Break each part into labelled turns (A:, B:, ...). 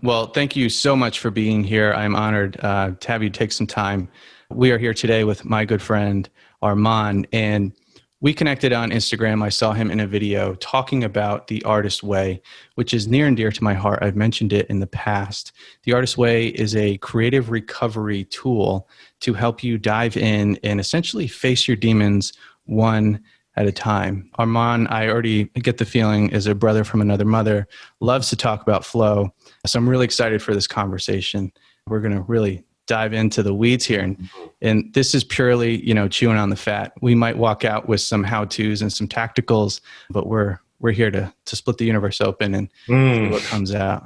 A: Well, thank you so much for being here. I'm honored to have you take some time. We are here today with my good friend, Arman, and we connected on Instagram. I saw him in a video talking about the artist way, which is near and dear to my heart. I've mentioned it in the past. The artist way is a creative recovery tool to help you dive in and essentially face your demons one at a time. Arman, I already get the feeling, is a brother from another mother, loves to talk about flow. So I'm really excited for this conversation. We're going to really dive into the weeds here. And this is purely, chewing on the fat. We might walk out with some how-tos and some tacticals, but we're here to split the universe open and see what comes out.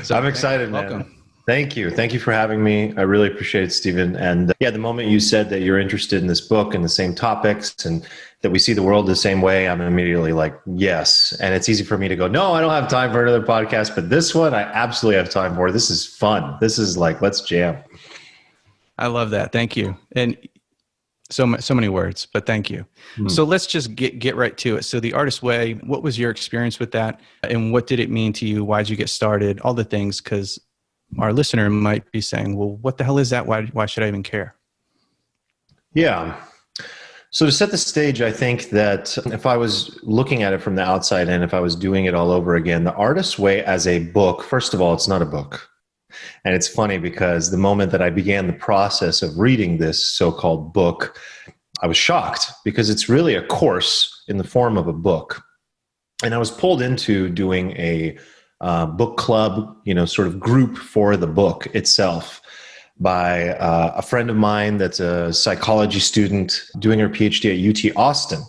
B: So I'm excited, man.
A: Welcome.
B: Thank you. Thank you for having me. I really appreciate it, Stephen. And the moment you said that you're interested in this book and the same topics and that we see the world the same way, I'm immediately like, yes. And it's easy for me to go, no, I don't have time for another podcast, but this one I absolutely have time for. This is fun. This is like, let's jam.
A: I love that. Thank you. And so many words, but thank you. So let's just get right to it. So the artist way, what was your experience with that? And what did it mean to you? Why did you get started? All the things, because our listener might be saying, well, what the hell is that? Why should I even care?
B: Yeah. So to set the stage, I think that if I was looking at it from the outside and if I was doing it all over again, the artist's way as a book, first of all, it's not a book. And it's funny because the moment that I began the process of reading this so-called book, I was shocked because it's really a course in the form of a book. And I was pulled into doing a book club, sort of group for the book itself by a friend of mine that's a psychology student doing her PhD at UT Austin.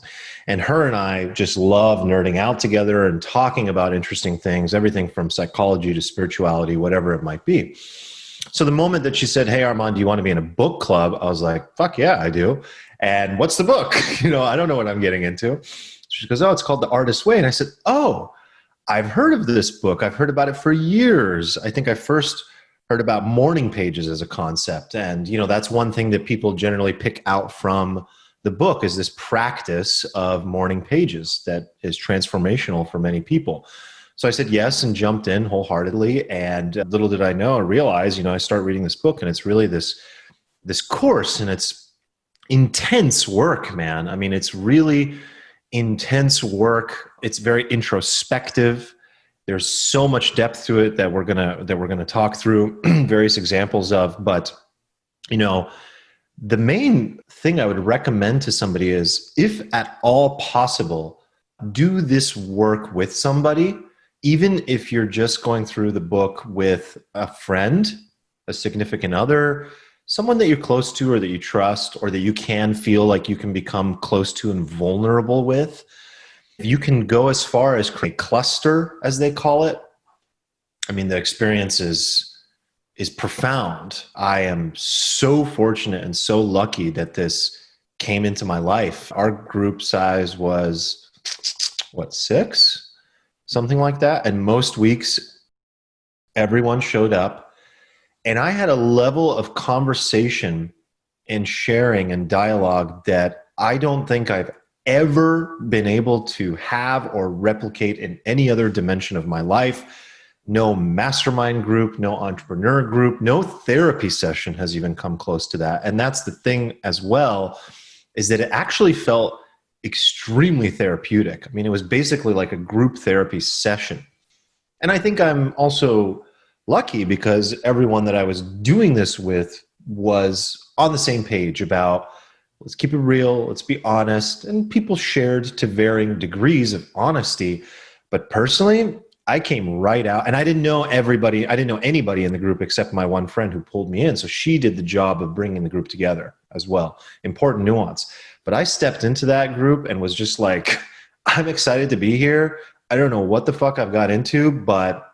B: And her and I just love nerding out together and talking about interesting things, everything from psychology to spirituality, whatever it might be. So the moment that she said, hey, Arman, do you want to be in a book club? I was like, fuck yeah, I do. And what's the book? I don't know what I'm getting into. She goes, oh, it's called The Artist's Way. And I said, oh, I've heard of this book. I've heard about it for years. I think I first heard about morning pages as a concept. And, that's one thing that people generally pick out from the book is this practice of morning pages that is transformational for many people. So I said yes and jumped in wholeheartedly. And little did I know or realize, I start reading this book and it's really this course and it's intense work, man. I mean, it's really intense work. It's very introspective. There's so much depth to it that we're gonna talk through various examples of. But the main thing I would recommend to somebody is, if at all possible, do this work with somebody, even if you're just going through the book with a friend, a significant other, someone that you're close to or that you trust or that you can feel like you can become close to and vulnerable with. You can go as far as create cluster, as they call it. I mean, the experience is profound. I am so fortunate and so lucky that this came into my life. Our group size was, 6? Something like that. And most weeks, everyone showed up. And I had a level of conversation and sharing and dialogue that I don't think I've ever been able to have or replicate in any other dimension of my life. No mastermind group, no entrepreneur group, no therapy session has even come close to that. And that's the thing as well, is that it actually felt extremely therapeutic. I mean, it was basically like a group therapy session. And I think I'm also lucky because everyone that I was doing this with was on the same page about, let's keep it real, let's be honest. And people shared to varying degrees of honesty. But personally, I came right out and I didn't know everybody. I didn't know anybody in the group except my one friend who pulled me in. So she did the job of bringing the group together as well. Important nuance. But I stepped into that group and was just like, I'm excited to be here. I don't know what the fuck I've got into, but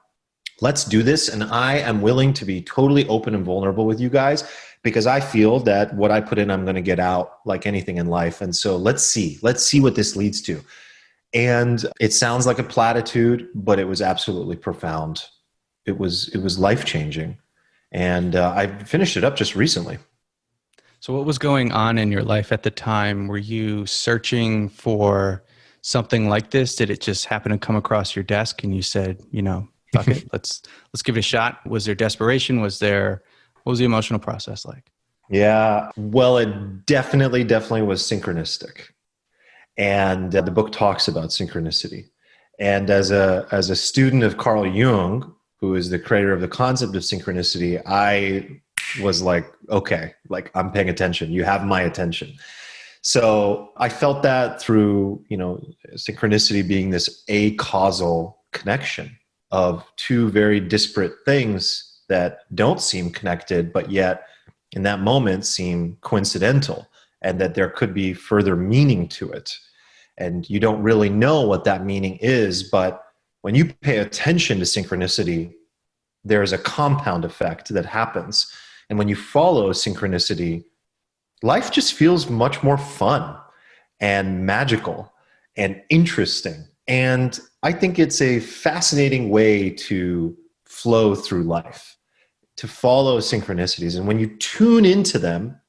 B: let's do this. And I am willing to be totally open and vulnerable with you guys because I feel that what I put in, I'm going to get out like anything in life. And so let's see what this leads to. And it sounds like a platitude, but it was absolutely profound. It was life-changing. And I finished it up just recently.
A: So what was going on in your life at the time? Were you searching for something like this? Did it just happen to come across your desk and you said, fuck it, let's give it a shot? Was there desperation? What was the emotional process like?
B: Yeah. Well, it definitely was synchronistic. And the book talks about synchronicity. And as a student of Carl Jung, who is the creator of the concept of synchronicity, I was like, okay, like I'm paying attention. You have my attention. So I felt that through, synchronicity being this acausal connection of two very disparate things that don't seem connected, but yet in that moment seem coincidental, and that there could be further meaning to it. And you don't really know what that meaning is, but when you pay attention to synchronicity, there's a compound effect that happens. And when you follow synchronicity, life just feels much more fun and magical and interesting. And I think it's a fascinating way to flow through life, to follow synchronicities. And when you tune into them,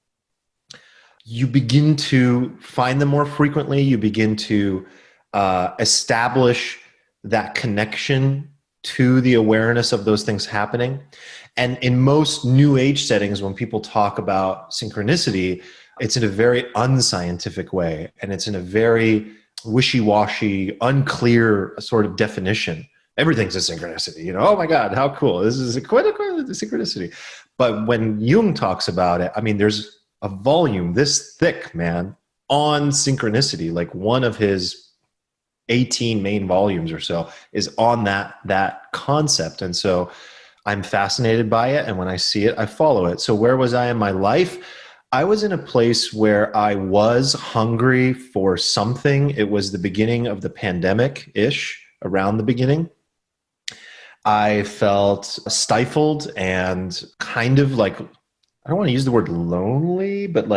B: you begin to find them more frequently. You begin to establish that connection to the awareness of those things happening. And in most new age settings, when people talk about synchronicity, it's in a very unscientific way, and it's in a very wishy-washy, unclear sort of definition. Everything's a synchronicity, oh my God, how cool. This is a synchronicity. But when Jung talks about it, I mean, there's a volume this thick, man, on synchronicity. Like one of his 18 main volumes or so is on that concept. And so I'm fascinated by it. And when I see it, I follow it. So where was I in my life? I was in a place where I was hungry for something. It was the beginning of the pandemic-ish, around the beginning. I felt stifled and kind of like, I don't want to use the word lonely, but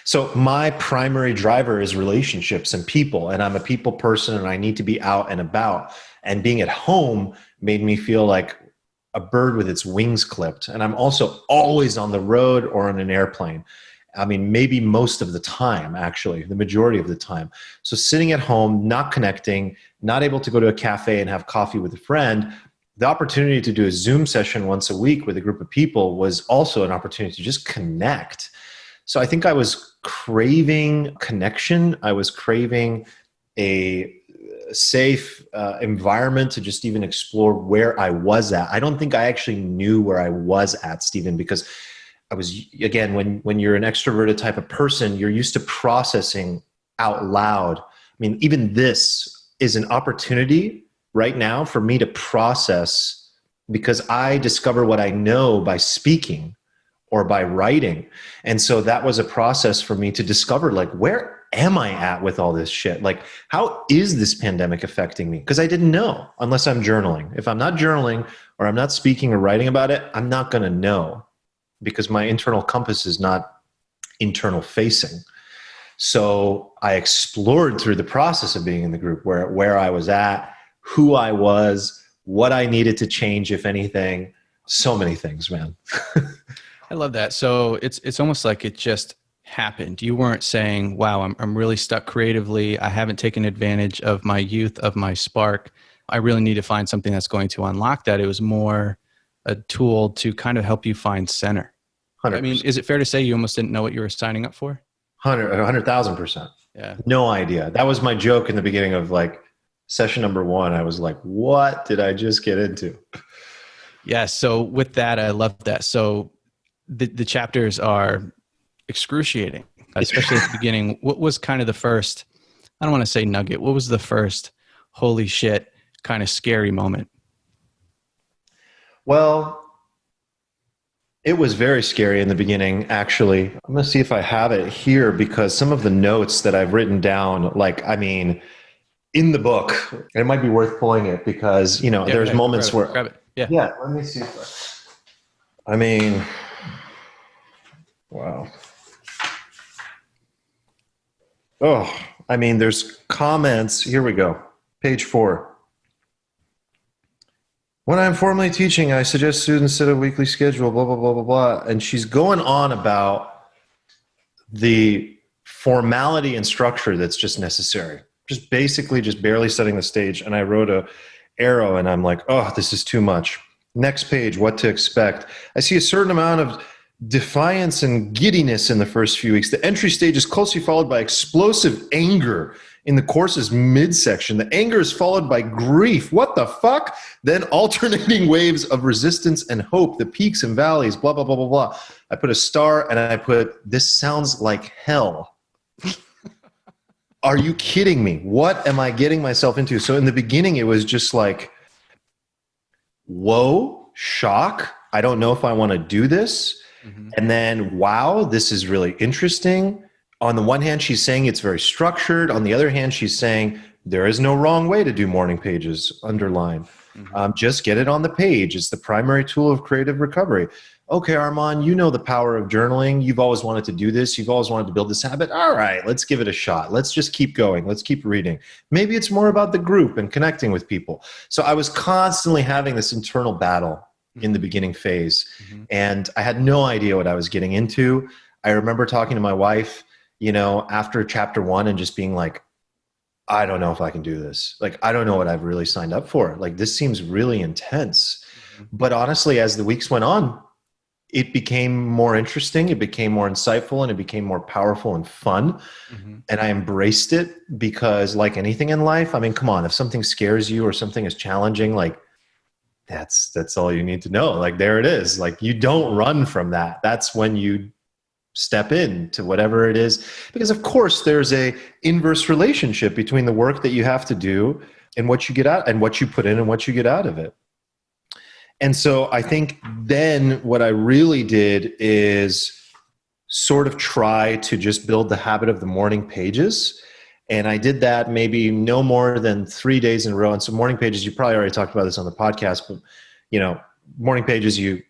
B: so my primary driver is relationships and people, and I'm a people person and I need to be out and about. And being at home made me feel like a bird with its wings clipped. And I'm also always on the road or on an airplane. I mean, maybe most of the time, actually, the majority of the time. So sitting at home, not connecting, not able to go to a cafe and have coffee with a friend, the opportunity to do a Zoom session once a week with a group of people was also an opportunity to just connect. So I think I was craving connection. I was craving a safe environment to just even explore where I was at. I don't think I actually knew where I was at, Stephen, because I was, again, when you're an extroverted type of person, you're used to processing out loud. I mean, even this is an opportunity right now for me to process, because I discover what I know by speaking or by writing. And so that was a process for me to discover, like, where am I at with all this shit? Like, how is this pandemic affecting me? Because I didn't know unless I'm journaling. If I'm not journaling or I'm not speaking or writing about it, I'm not going to know, because my internal compass is not internal facing. So I explored through the process of being in the group where I was at, who I was, what I needed to change, if anything. So many things, man.
A: I love that. So it's almost like it just happened. You weren't saying, wow, I'm really stuck creatively. I haven't taken advantage of my youth, of my spark. I really need to find something that's going to unlock that. It was more a tool to kind of help you find center. 100%. I mean, is it fair to say you almost didn't know what you were signing up for?
B: 100,000%.
A: Yeah.
B: No idea. That was my joke in the beginning of session number 1. I was like, what did I just get into?
A: Yeah. So with that, I love that. So the chapters are excruciating, especially at the beginning. What was kind of the first, I don't want to say nugget, what was the first holy shit kind of scary moment?
B: Well, it was very scary in the beginning, actually. I'm going to see if I have it here, because some of the notes that I've written down, in the book, it might be worth pulling it, because, there's moments where...
A: Grab it. Yeah.
B: Yeah, let me see if wow. There's comments. Here we go. Page 4. When I'm formally teaching, I suggest students set a weekly schedule, blah, blah, blah, blah, blah. And she's going on about the formality and structure that's just necessary. Just basically just barely setting the stage. And I wrote arrow and I'm like, oh, this is too much. Next page, what to expect. I see a certain amount of defiance and giddiness in the first few weeks. The entry stage is closely followed by explosive anger in the course's midsection. The anger is followed by grief. What the fuck? Then alternating waves of resistance and hope, the peaks and valleys, blah, blah, blah, blah, blah. I put a star and I put, this sounds like hell. Are you kidding me? What am I getting myself into? So in the beginning, it was just like, whoa, shock. I don't know if I want to do this. Mm-hmm. And then, wow, this is really interesting. On the one hand, she's saying it's very structured. On the other hand, she's saying there is no wrong way to do morning pages, underline. Mm-hmm. Just get it on the page. It's the primary tool of creative recovery. Okay, Arman, you know the power of journaling. You've always wanted to do this. You've always wanted to build this habit. All right, let's give it a shot. Let's just keep going. Let's keep reading. Maybe it's more about the group and connecting with people. So I was constantly having this internal battle in the beginning phase. Mm-hmm. And I had no idea what I was getting into. I remember talking to my wife, you know, after chapter 1 and just being like, I don't know if I can do this. Like, I don't know what I've really signed up for. Like, this seems really intense. Mm-hmm. But honestly, as the weeks went on, it became more interesting, it became more insightful, and it became more powerful and fun. Mm-hmm. And I embraced it because, like anything in life, I mean, come on, if something scares you or something is challenging, like, that's all you need to know. Like, there it is. Like, you don't run from that. That's when you step into whatever it is. Because of course there's a inverse relationship between the work that you have to do and what you get out, and what you put in and what you get out of it. And so I think then what I really did is sort of try to just build the habit of the morning pages. And I did that maybe no more than 3 days in a row. And so morning pages, you probably already talked about this on the podcast, but you know, morning pages, you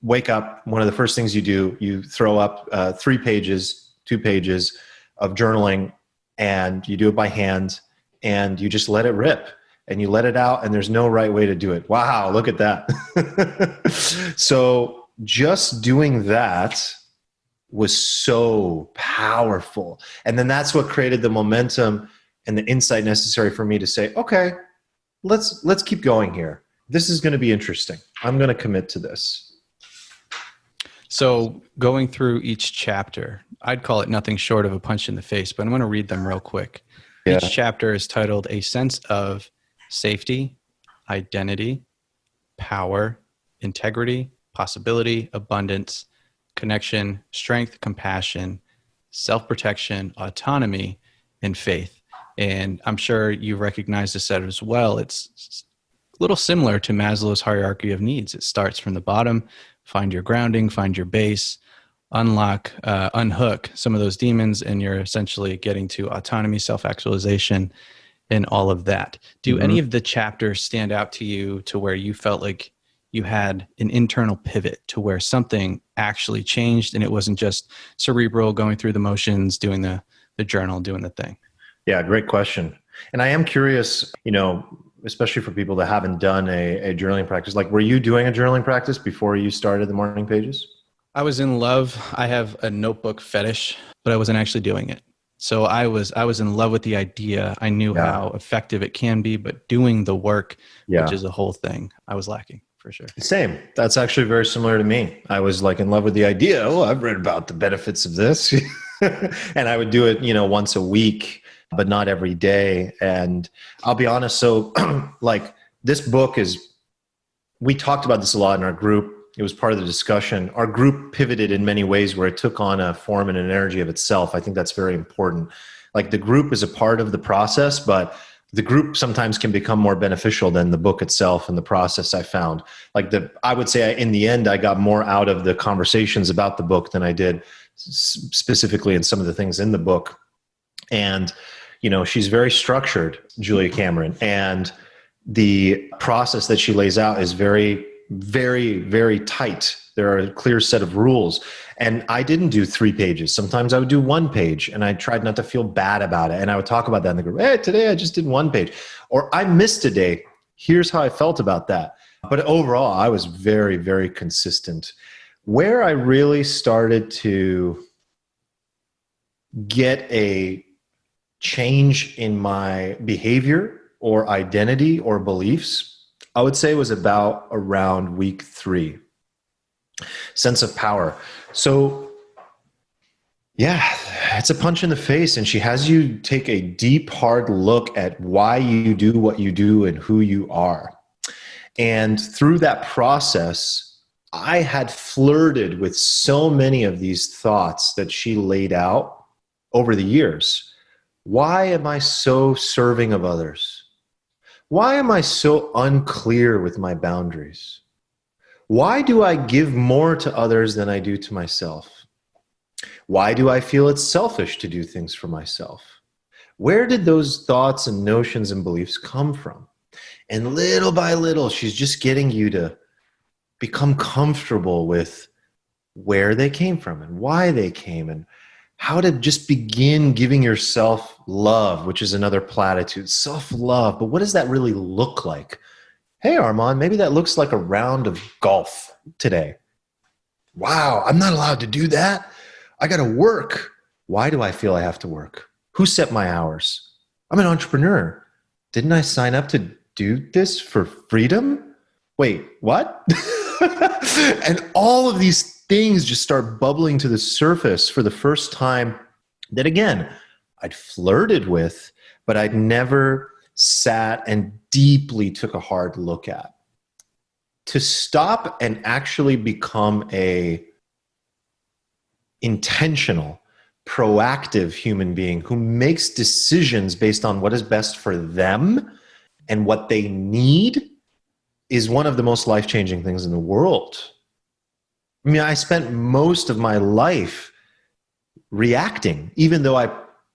B: wake up, one of the first things you do, you throw up 3 pages, 2 pages of journaling, and you do it by hand, and you just let it rip. And you let it out, and there's no right way to do it. Wow, look at that. So just doing that was so powerful. And then that's what created the momentum and the insight necessary for me to say, okay, let's keep going here. This is going to be interesting. I'm going to commit to this.
A: So going through each chapter, I'd call it nothing short of a punch in the face, but I'm going to read them real quick. Yeah. Each chapter is titled A Sense of Safety, Identity, Power, Integrity, Possibility, Abundance, Connection, Strength, Compassion, Self-Protection, Autonomy, and Faith. And I'm sure you recognize this set as well. It's a little similar to Maslow's hierarchy of needs. It starts from the bottom, find your grounding, find your base, unhook some of those demons, and you're essentially getting to autonomy, self-actualization, and all of that. Do any of the chapters stand out to you to where you felt like you had an internal pivot to where something actually changed and it wasn't just cerebral going through the motions, doing the journal, doing the thing?
B: Yeah, great question. And I am curious, you know, especially for people that haven't done a journaling practice, like, were you doing a journaling practice before you started the morning pages?
A: I was in love. I have a notebook fetish, but I wasn't actually doing it. So I was in love with the idea. I knew how effective it can be, but doing the work, which is a whole thing, I was lacking for sure.
B: Same. That's actually very similar to me. I was like in love with the idea. Oh, I've read about the benefits of this. And I would do it, you know, once a week, but not every day. And I'll be honest. So like, this book is, we talked about this a lot in our group. It was part of the discussion. Our group pivoted in many ways where it took on a form and an energy of itself. I think that's very important. Like, the group is a part of the process, but the group sometimes can become more beneficial than the book itself and the process, I found. Like, I would say in the end, I got more out of the conversations about the book than I did specifically in some of the things in the book. And, you know, she's very structured, Julia Cameron, and the process that she lays out is very, very, very tight. There are a clear set of rules. And I didn't do 3 pages. Sometimes I would do 1 page, and I tried not to feel bad about it. And I would talk about that in the group. Hey, today I just did 1 page. Or I missed a day. Here's how I felt about that. But overall, I was very, very consistent. Where I really started to get a change in my behavior or identity or beliefs, I would say was about around week 3. Sense of power. So yeah, it's a punch in the face, and she has you take a deep, hard look at why you do what you do and who you are. And through that process, I had flirted with so many of these thoughts that she laid out over the years. Why am I so serving of others? Why am I so unclear with my boundaries? Why do I give more to others than I do to myself? Why do I feel it's selfish to do things for myself? Where did those thoughts and notions and beliefs come from? And little by little, she's just getting you to become comfortable with where they came from and why they came, and how to just begin giving yourself love, which is another platitude, self-love. But what does that really look like? Hey, Arman, maybe that looks like a round of golf today. Wow, I'm not allowed to do that. I got to work. Why do I feel I have to work? Who set my hours? I'm an entrepreneur. Didn't I sign up to do this for freedom? Wait, what? And all of these things just start bubbling to the surface for the first time that, again, I'd flirted with, but I'd never sat and deeply took a hard look at. To stop and actually become a intentional, proactive human being who makes decisions based on what is best for them and what they need is one of the most life-changing things in the world. I mean, I spent most of my life reacting, even though I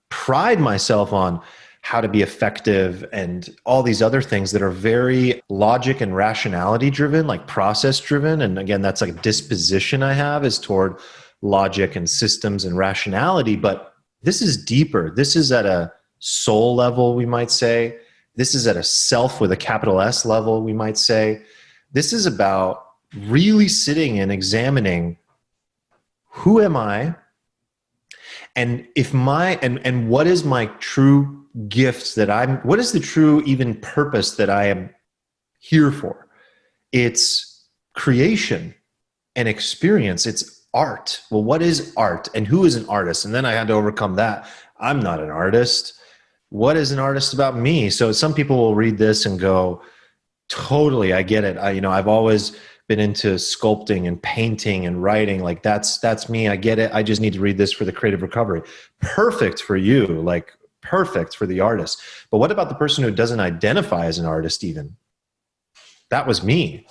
B: pride myself on how to be effective and all these other things that are very logic and rationality driven, like process driven. And again, that's like a disposition I have, is toward logic and systems and rationality. But this is deeper. This is at a soul level, we might say. This is at a self with a capital S level, we might say. This is about really sitting and examining, who am I? And if and what is my true gift what is the true even purpose that I am here for? It's creation and experience. It's art. Well, what is art and who is an artist? And then I had to overcome that. I'm not an artist. What is an artist about me? So some people will read this and go, totally, I get it. I've always been into sculpting and painting and writing. Like that's me. I get it. I just need to read this for the creative recovery. Perfect for you. Like perfect for the artist. But what about the person who doesn't identify as an artist even? That was me.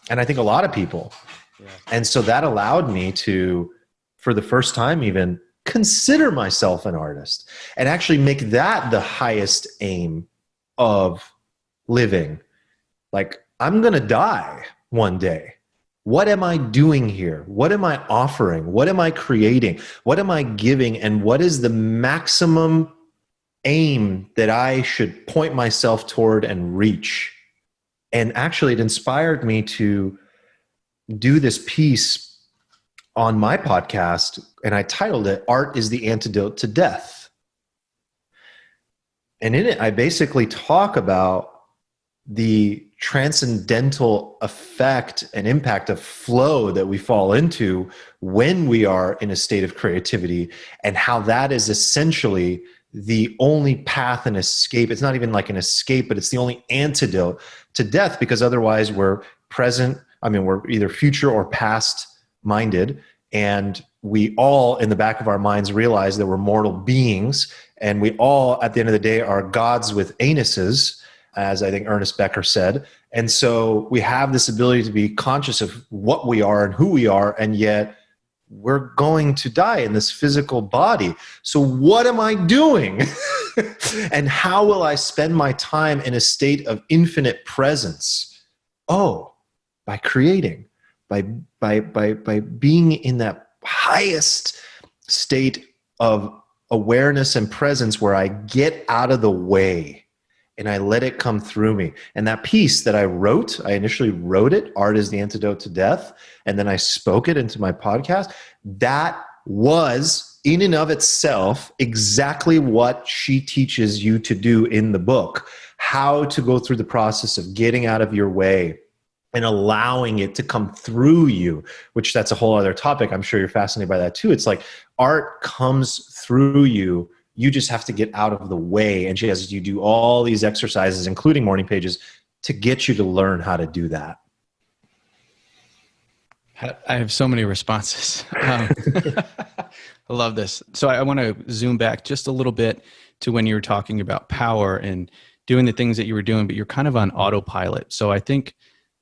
B: And I think a lot of people. Yeah. And so that allowed me to, for the first time even, consider myself an artist and actually make that the highest aim of living. Like, I'm going to die one day. What am I doing here? What am I offering? What am I creating? What am I giving? And what is the maximum aim that I should point myself toward and reach? And actually, it inspired me to do this piece on my podcast, and I titled it, Art is the Antidote to Death. And in it, I basically talk about the transcendental effect and impact of flow that we fall into when we are in a state of creativity, and how that is essentially the only path and escape. It's not even like an escape, but it's the only antidote to death, because otherwise we're we're either future or past minded, and we all in the back of our minds realize that we're mortal beings, and we all at the end of the day are gods with anuses, as I think Ernest Becker said. And so we have this ability to be conscious of what we are and who we are, and yet we're going to die in this physical body. So what am I doing? And how will I spend my time in a state of infinite presence? Oh, by creating, by being in that highest state of awareness and presence where I get out of the way and I let it come through me. And that piece that I initially wrote it, Art is the Antidote to Death, and then I spoke it into my podcast. That was in and of itself exactly what she teaches you to do in the book. how to go through the process of getting out of your way and allowing it to come through you, which that's a whole other topic. I'm sure you're fascinated by that too. It's like art comes through you. You just have to get out of the way. And she has you do all these exercises, including morning pages, to get you to learn how to do that.
A: I have so many responses. I love this. So I want to zoom back just a little bit to when you were talking about power and doing the things that you were doing, but you're kind of on autopilot. So I think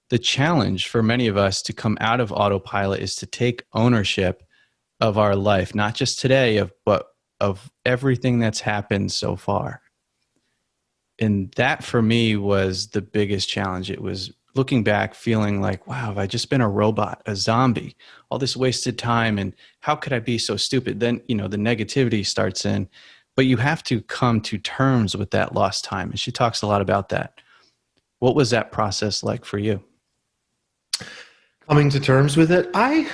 A: the challenge for many of us to come out of autopilot is to take ownership of our life, not just today, but of everything that's happened so far. And that for me was the biggest challenge. It was looking back, feeling like, wow, have I just been a robot, a zombie, all this wasted time, and how could I be so stupid? Then, the negativity starts in, but you have to come to terms with that lost time. And she talks a lot about that. What was that process like for you?
B: Coming to terms with it, I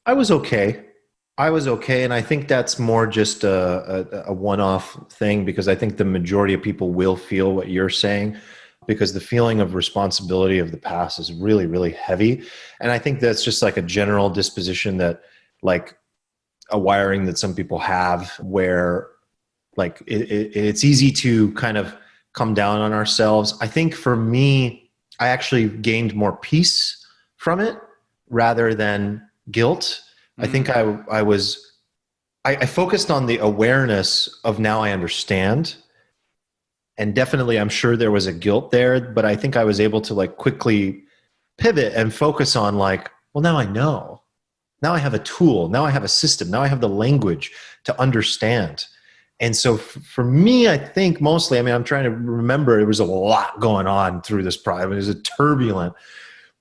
B: was okay. I was okay, and I think that's more just a one-off thing, because I think the majority of people will feel what you're saying, because the feeling of responsibility of the past is really, really heavy. And I think that's just like a general disposition, that like a wiring that some people have, where like it's easy to kind of come down on ourselves. I think for me, I actually gained more peace from it rather than guilt. I think I focused on the awareness of, now I understand. And definitely I'm sure there was a guilt there, but I think I was able to like quickly pivot and focus on like, well, now I know. Now I have a tool. Now I have a system. Now I have the language to understand. And so for me, I think mostly, I'm trying to remember, there was a lot going on through this process. It was a turbulent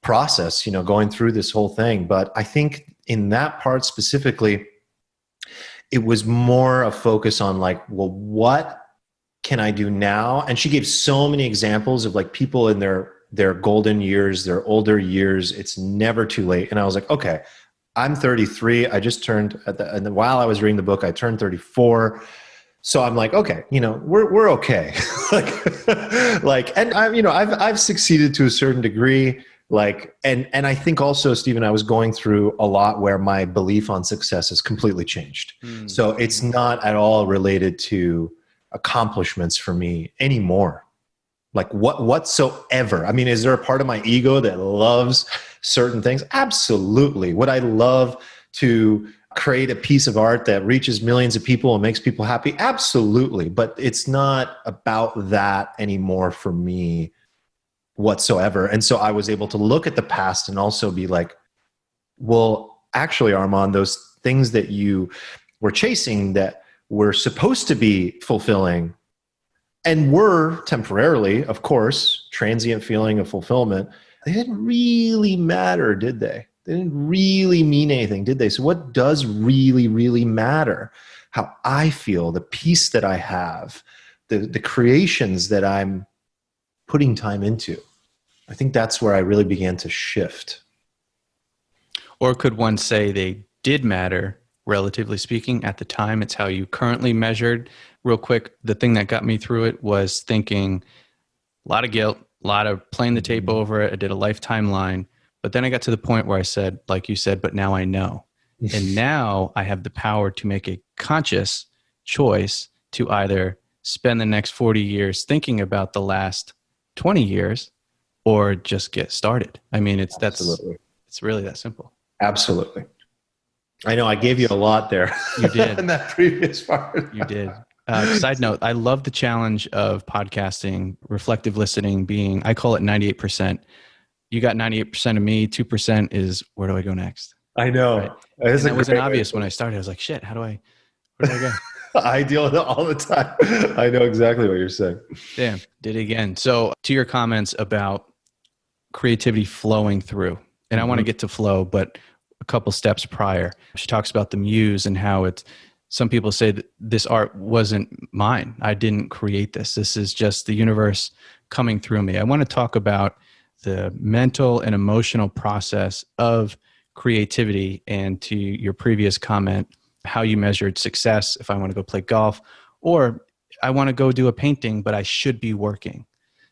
B: process, going through this whole thing. But I think in that part specifically, it was more a focus on like, well, what can I do now? And she gave so many examples of like people in their golden years, their older years. It's never too late. And I was like, okay, I'm 33. I just turned and while I was reading the book, I turned 34. So I'm like, okay, we're okay. And I've succeeded to a certain degree. And I think also, Stephen, I was going through a lot where my belief on success has completely changed. So it's not at all related to accomplishments for me anymore. Like whatsoever. Is there a part of my ego that loves certain things? Absolutely. Would I love to create a piece of art that reaches millions of people and makes people happy? Absolutely. But it's not about that anymore for me whatsoever. And so I was able to look at the past and also be like, well, actually, Arman, those things that you were chasing that were supposed to be fulfilling and were temporarily, of course, transient feeling of fulfillment, they didn't really matter, did they? They didn't really mean anything, did they? So what does really, really matter? How I feel, the peace that I have, the creations that I'm putting time into. I think that's where I really began to shift.
A: Or could one say they did matter, relatively speaking, at the time? It's how you currently measured. Real quick, the thing that got me through it was thinking a lot of guilt, a lot of playing the tape over it. I did a lifetime line. But then I got to the point where I said, like you said, but now I know. And now I have the power to make a conscious choice to either spend the next 40 years thinking about the last 20 years or just get started. It's really that simple.
B: Absolutely. I know I gave you a lot there.
A: You did.
B: In that previous part.
A: You did. Side note, I love the challenge of podcasting, reflective listening being, I call it 98%. You got 98% of me, 2% is where do I go next?
B: I know.
A: Right? And that wasn't obvious when I started. I was like, shit, where do I go?
B: I deal with it all the time. I know exactly what you're saying.
A: Damn, did it again. So to your comments about creativity flowing through, and I want to get to flow, but a couple steps prior, she talks about the muse and how some people say that this art wasn't mine. I didn't create this. This is just the universe coming through me. I want to talk about the mental and emotional process of creativity, and to your previous comment, how you measured success if I want to go play golf, or I want to go do a painting, but I should be working.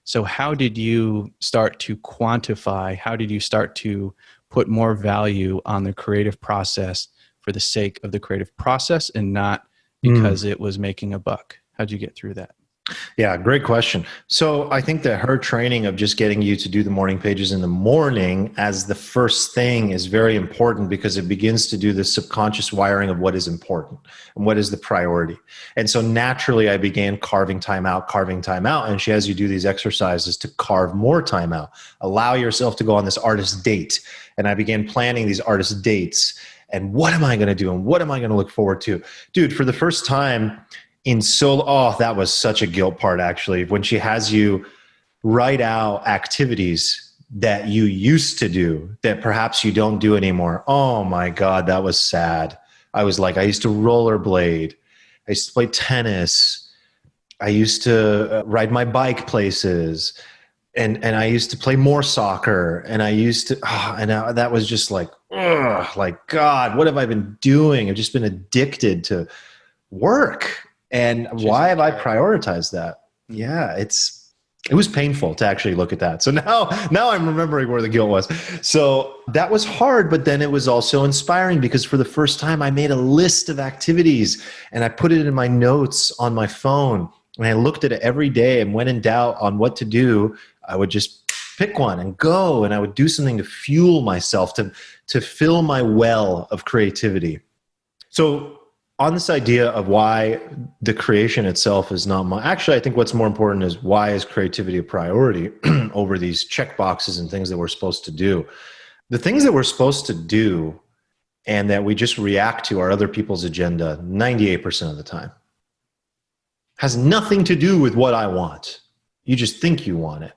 A: So how did you start to quantify? How did you start to put more value on the creative process for the sake of the creative process and not because it was making a buck? How'd you get through that?
B: Yeah, great question. So I think that her training of just getting you to do the morning pages in the morning as the first thing is very important, because it begins to do the subconscious wiring of what is important and what is the priority. And so naturally I began carving time out. And she has you do these exercises to carve more time out. Allow yourself to go on this artist date. And I began planning these artist dates. And what am I going to do? And what am I going to look forward to? Dude, for the first time, that was such a guilt part, actually, when she has you write out activities that you used to do that perhaps you don't do anymore. Oh my God, that was sad. I was like, I used to rollerblade. I used to play tennis. I used to ride my bike places. And I used to play more soccer. And I used to, that was just like, God, what have I been doing? I've just been addicted to work. And why have I prioritized that? Yeah, it was painful to actually look at that. So now I'm remembering where the guilt was. So that was hard, but then it was also inspiring, because for the first time I made a list of activities and I put it in my notes on my phone, and I looked at it every day, and when in doubt on what to do, I would just pick one and go, and I would do something to fuel myself, to fill my well of creativity. So on this idea of why the creation itself is not actually, I think what's more important is, why is creativity a priority over these check boxes and things that we're supposed to do? The things that we're supposed to do and that we just react to are other people's agenda 98% of the time. Has nothing to do with what I want. You just think you want it.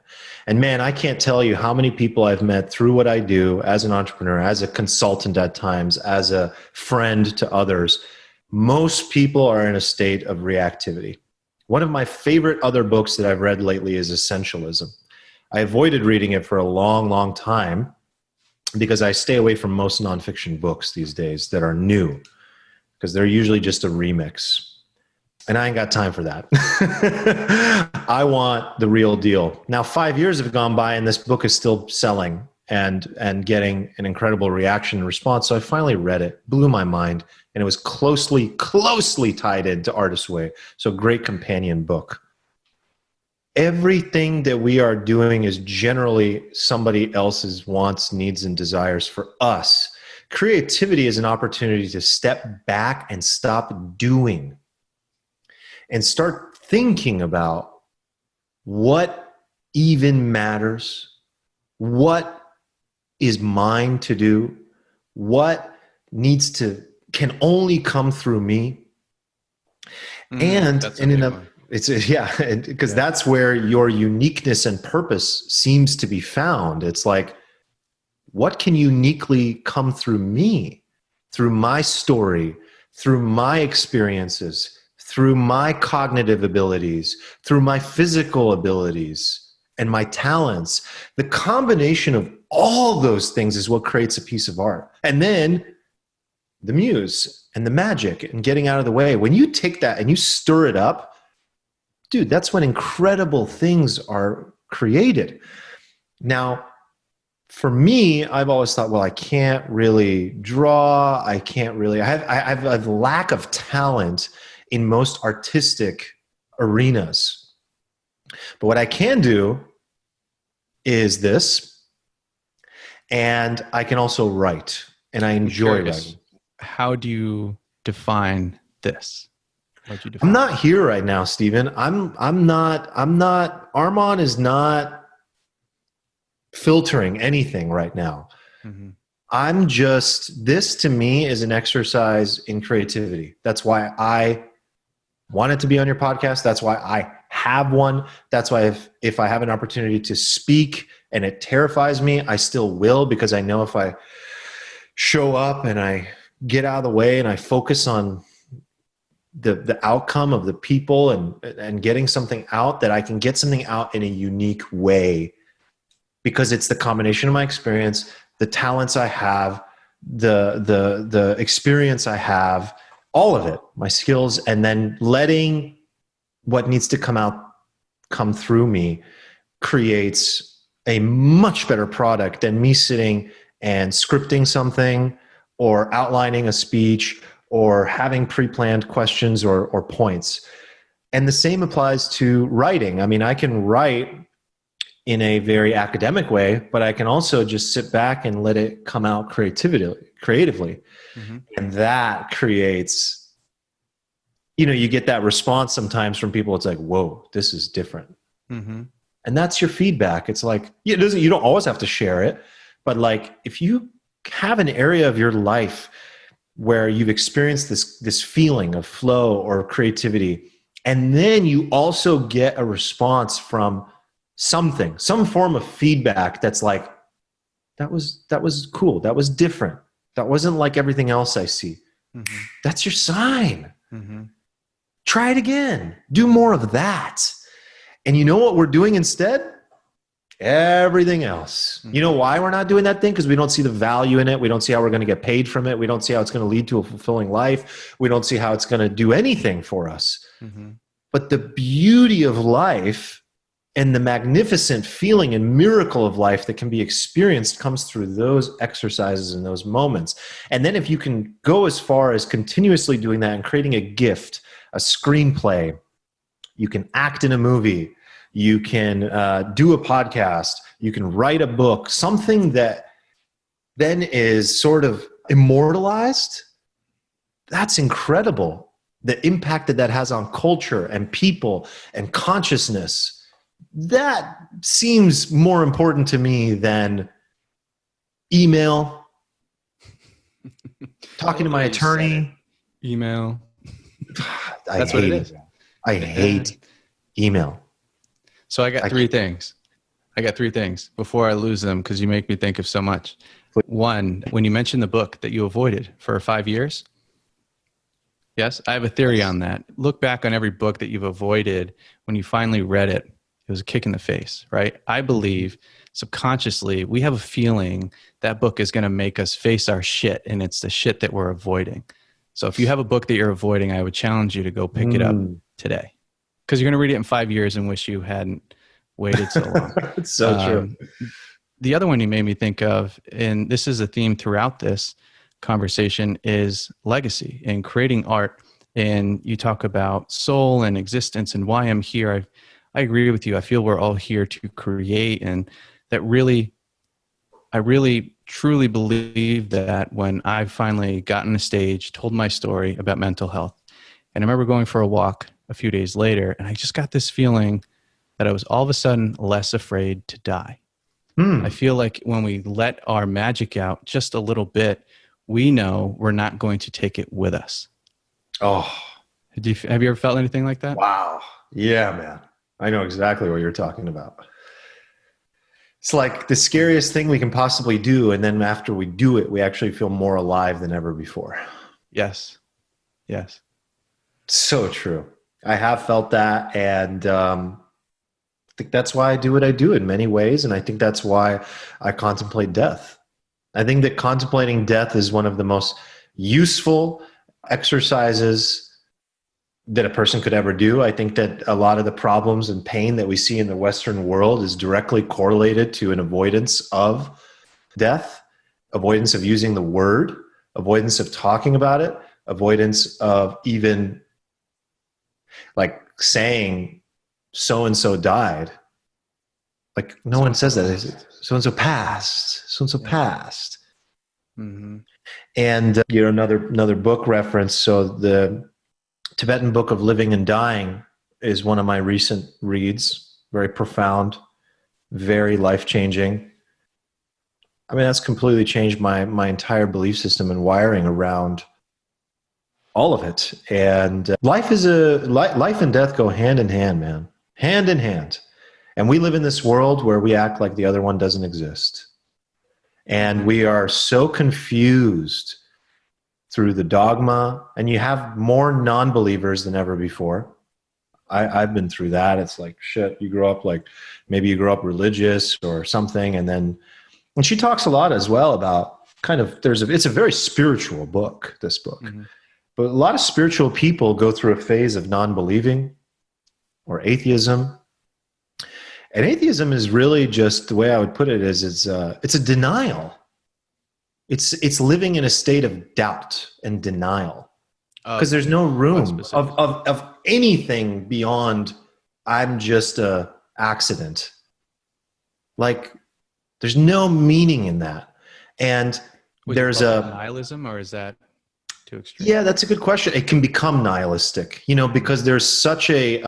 B: And man, I can't tell you how many people I've met through what I do as an entrepreneur, as a consultant at times, as a friend to others. Most people are in a state of reactivity. One of my favorite other books that I've read lately is Essentialism. I avoided reading it for a long, long time because I stay away from most nonfiction books these days that are new, because they're usually just a remix. And I ain't got time for that. I want the real deal. Now, 5 years have gone by and this book is still selling and getting an incredible reaction and response. So I finally read it, blew my mind. And it was closely tied into Artist's Way. So great companion book. Everything that we are doing is generally somebody else's wants, needs, and desires for us. Creativity is an opportunity to step back and stop doing and start thinking about what even matters, what is mine to do, what can only come through me. Because that's where your uniqueness and purpose seems to be found. It's like, what can uniquely come through me, through my story, through my experiences, through my cognitive abilities, through my physical abilities and my talents. The combination of all those things is what creates a piece of art. And then the muse and the magic and getting out of the way. When you take that and you stir it up, dude, that's when incredible things are created. Now, for me, I've always thought, well, I can't really draw. I have a lack of talent in most artistic arenas. But what I can do is this, and I can also write, and I enjoy writing.
A: How do you define this?
B: I'm not here right now, Stephen. Arman is not filtering anything right now. Mm-hmm. This to me is an exercise in creativity. That's why I wanted to be on your podcast. That's why I have one. That's why if I have an opportunity to speak and it terrifies me, I still will, because I know if I show up and I get out of the way and I focus on the outcome of the people and getting something out, that I can get something out in a unique way, because it's the combination of my experience, the talents I have, the experience I have, all of it, my skills, and then letting what needs to come through me creates a much better product than me sitting and scripting something or outlining a speech or having pre-planned questions or points. And the same applies to writing. I mean, I can write in a very academic way, but I can also just sit back and let it come out creatively. Mm-hmm. And that creates, you get that response sometimes from people. It's like, whoa, this is different. Mm-hmm. And that's your feedback. It's like, you don't always have to share it, but like, if you have an area of your life where you've experienced this feeling of flow or creativity, and then you also get a response from some form of feedback that's like, that was cool. That was different. That wasn't like everything else I see. Mm-hmm. That's your sign. Mm-hmm. Try it again. Do more of that. And you know what we're doing instead? Everything else. Mm-hmm. You know why we're not doing that thing? Because we don't see the value in it. We don't see how we're going to get paid from it. We don't see how it's going to lead to a fulfilling life. We don't see how it's going to do anything for us. Mm-hmm. But the beauty of life and the magnificent feeling and miracle of life that can be experienced comes through those exercises and those moments. And then if you can go as far as continuously doing that and creating a gift, a screenplay, you can act in a movie, you can do a podcast, you can write a book, something that then is sort of immortalized. That's incredible. The impact that has on culture and people and consciousness. That seems more important to me than email, talking to my attorney.
A: Email.
B: That's what it is. I hate email.
A: So I got three things. Before I lose them, because you make me think of so much. One, when you mentioned the book that you avoided for 5 years. Yes, I have a theory on that. Look back on every book that you've avoided. When you finally read it, it was a kick in the face, right? I believe subconsciously we have a feeling that book is going to make us face our shit, and it's the shit that we're avoiding. So if you have a book that you're avoiding, I would challenge you to go pick it up today, because you're going to read it in 5 years and wish you hadn't waited so long.
B: It's so true.
A: The other one you made me think of, and this is a theme throughout this conversation, is legacy and creating art. And you talk about soul and existence and why I'm here. I agree with you. I feel we're all here to create, and that I really truly believe that when I finally got on a stage, told my story about mental health, and I remember going for a walk a few days later, and I just got this feeling that I was all of a sudden less afraid to die. I feel like when we let our magic out just a little bit, we know we're not going to take it with us.
B: Oh,
A: have you ever felt anything like that?
B: Wow. Yeah, man. I know exactly what you're talking about. It's like the scariest thing we can possibly do. And then after we do it, we actually feel more alive than ever before.
A: Yes. Yes.
B: So true. I have felt that. And I think that's why I do what I do in many ways. And I think that's why I contemplate death. I think that contemplating death is one of the most useful exercises that a person could ever do. I think that a lot of the problems and pain that we see in the Western world is directly correlated to an avoidance of death, avoidance of using the word, avoidance of talking about it, avoidance of even like saying so-and-so died. Like no one says that. So-and-so passed. So-and-so passed. Mm-hmm. And another book reference. So the Tibetan Book of Living and Dying is one of my recent reads. Very profound, very life-changing. I mean, that's completely changed my entire belief system and wiring around all of it. And life and death go hand in hand, man. Hand in hand. And we live in this world where we act like the other one doesn't exist. And we are so confused through the dogma, and you have more non-believers than ever before. I've been through that. It's like, shit, maybe you grew up religious or something. And she talks a lot as well about it's a very spiritual book, this book. Mm-hmm. But a lot of spiritual people go through a phase of non-believing, or atheism. And atheism is really just, the way I would put it is, it's a denial. It's living in a state of doubt and denial, because there's no room of anything beyond I'm just a accident. Like, there's no meaning in that. And there's a
A: nihilism, or is that too extreme?
B: Yeah, that's a good question. It can become nihilistic, you know, because there's such a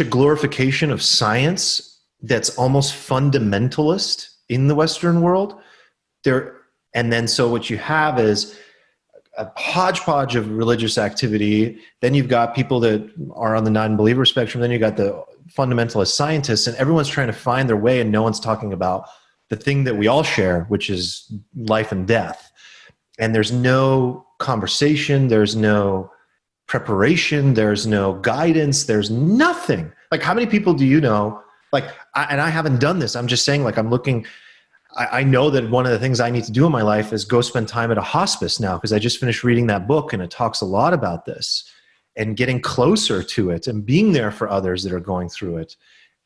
B: glorification of science that's almost fundamentalist in the Western world. And then so what you have is a hodgepodge of religious activity. Then you've got people that are on the non-believer spectrum. Then you've got the fundamentalist scientists, and everyone's trying to find their way, and no one's talking about the thing that we all share, which is life and death. And there's no conversation, there's no preparation, there's no guidance, there's nothing. Like, how many people do you know? Like, I haven't done this. I'm just saying, like, I'm looking, I know that one of the things I need to do in my life is go spend time at a hospice now, because I just finished reading that book, and it talks a lot about this, and getting closer to it and being there for others that are going through it,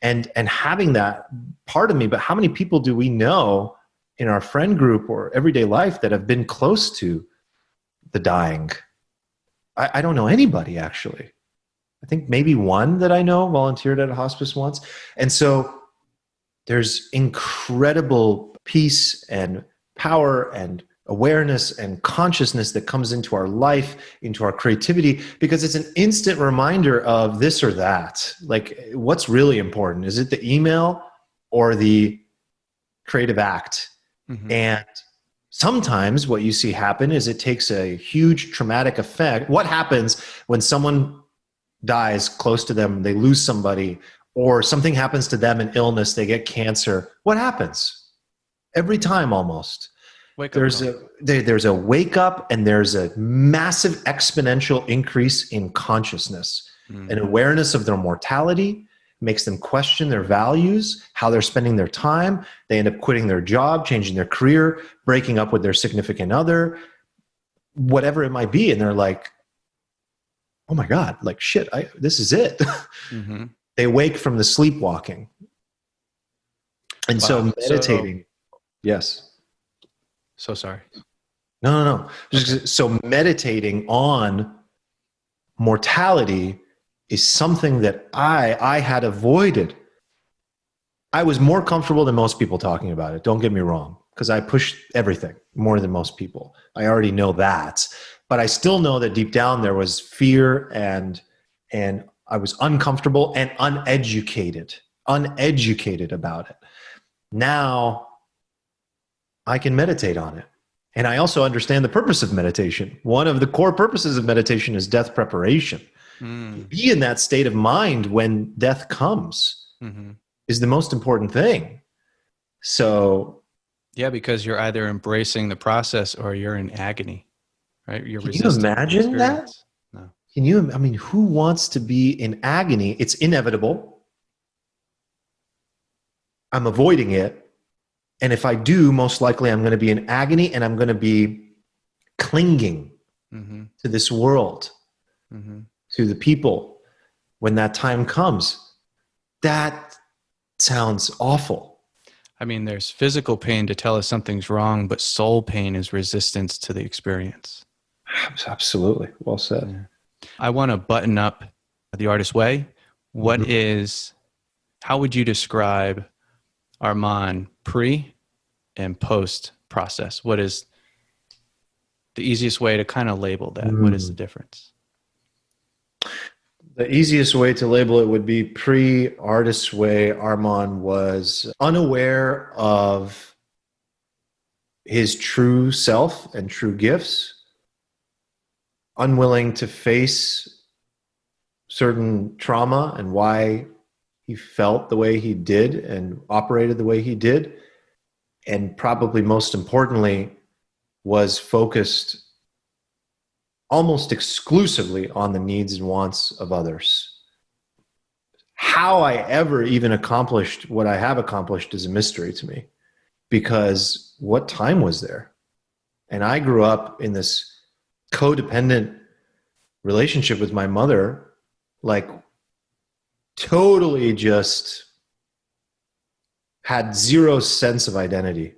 B: and having that part of me. But how many people do we know in our friend group or everyday life that have been close to the dying? I don't know anybody, actually. I think maybe one that I know volunteered at a hospice once. And so there's incredible peace and power and awareness and consciousness that comes into our life, into our creativity, because it's an instant reminder of this or that. Like, what's really important? Is it the email or the creative act? Mm-hmm. And sometimes what you see happen is it takes a huge traumatic effect. What happens when someone dies close to them, they lose somebody, or something happens to them, an illness, they get cancer? What happens? Every time almost. There's a wake up, and there's a massive exponential increase in consciousness, an awareness of their mortality, makes them question their values, how they're spending their time. They end up quitting their job, changing their career, breaking up with their significant other, whatever it might be. And they're like, oh my God, like, shit, this is it. Mm-hmm. They wake from the sleepwalking. And so meditating, yes.
A: So sorry.
B: No. Okay. So meditating on mortality is something that I had avoided. I was more comfortable than most people talking about it. Don't get me wrong, because I pushed everything more than most people. I already know that. But I still know that deep down there was fear, and I was uncomfortable and uneducated about it. Now I can meditate on it. And I also understand the purpose of meditation. One of the core purposes of meditation is death preparation. Be in that state of mind when death comes is the most important thing. So,
A: yeah, because you're either embracing the process or you're in agony, right? You're
B: can you imagine that? No. I mean, who wants to be in agony? It's inevitable. I'm avoiding it. And if I do, most likely I'm going to be in agony, and I'm going to be clinging to this world, to the people when that time comes. That sounds awful.
A: I mean, there's physical pain to tell us something's wrong, but soul pain is resistance to the experience.
B: Absolutely. Well said.
A: Yeah. I want to button up the artist way. How would you describe Arman pre and post process? What is the easiest way to kind of label that? What is the difference?
B: The easiest way to label it would be pre-artist way. Arman was unaware of his true self and true gifts, unwilling to face certain trauma and why he felt the way he did and operated the way he did. And probably most importantly, was focused almost exclusively on the needs and wants of others. How I ever even accomplished what I have accomplished is a mystery to me, because what time was there? And I grew up in this codependent relationship with my mother, like totally just had zero sense of identity.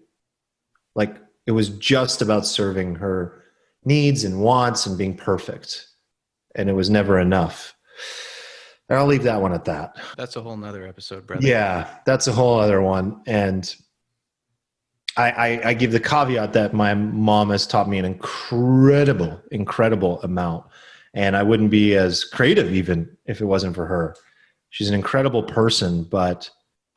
B: Like it was just about serving her needs and wants and being perfect. And it was never enough. And I'll leave that one at that.
A: That's a whole nother episode, brother.
B: Yeah, that's a whole other one. And I give the caveat that my mom has taught me an incredible amount. And I wouldn't be as creative even if it wasn't for her. She's an incredible person, but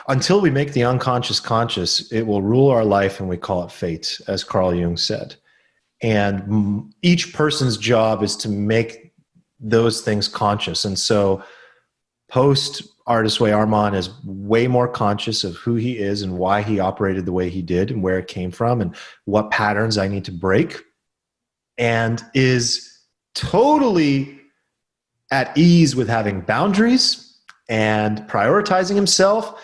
B: until we make the unconscious conscious, it will rule our life, and we call it fate, as Carl Jung said. And each person's job is to make those things conscious. And so post Artist Way, Arman is way more conscious of who he is and why he operated the way he did and where it came from and what patterns I need to break, and is totally at ease with having boundaries and prioritizing himself.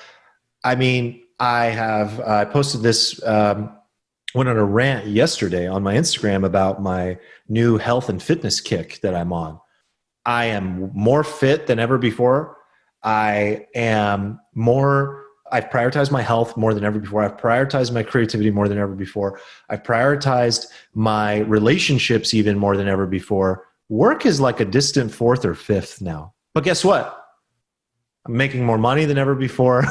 B: I mean, I posted this, went on a rant yesterday on my Instagram about my new health and fitness kick that I'm on. I am more fit than ever before. I've prioritized my health more than ever before. I've prioritized my creativity more than ever before. I've prioritized my relationships even more than ever before. Work is like a distant fourth or fifth now. But guess what? I'm making more money than ever before.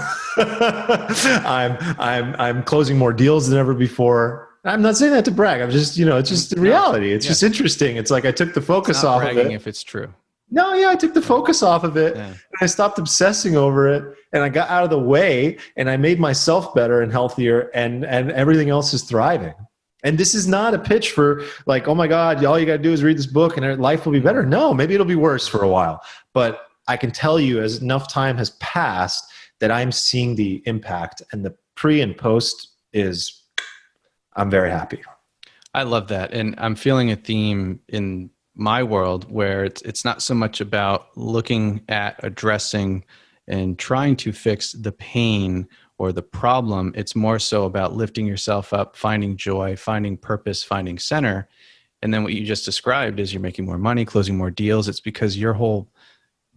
B: I'm closing more deals than ever before. I'm not saying that to brag. I'm just, it's just the reality. It's just interesting. It's like I took the focus off of it.
A: If it's true.
B: No, yeah, I took the focus off of it. Yeah. And I stopped obsessing over it, and I got out of the way, and I made myself better and healthier, and everything else is thriving. And this is not a pitch for like, oh my God, all you got to do is read this book and life will be better. No, maybe it'll be worse for a while. But I can tell you, as enough time has passed, that I'm seeing the impact, and the pre and post is, I'm very happy.
A: I love that. And I'm feeling a theme in my world where it's not so much about looking at addressing and trying to fix the pain or the problem. It's more so about lifting yourself up, finding joy, finding purpose, finding center. And then what you just described is you're making more money, closing more deals. It's because your whole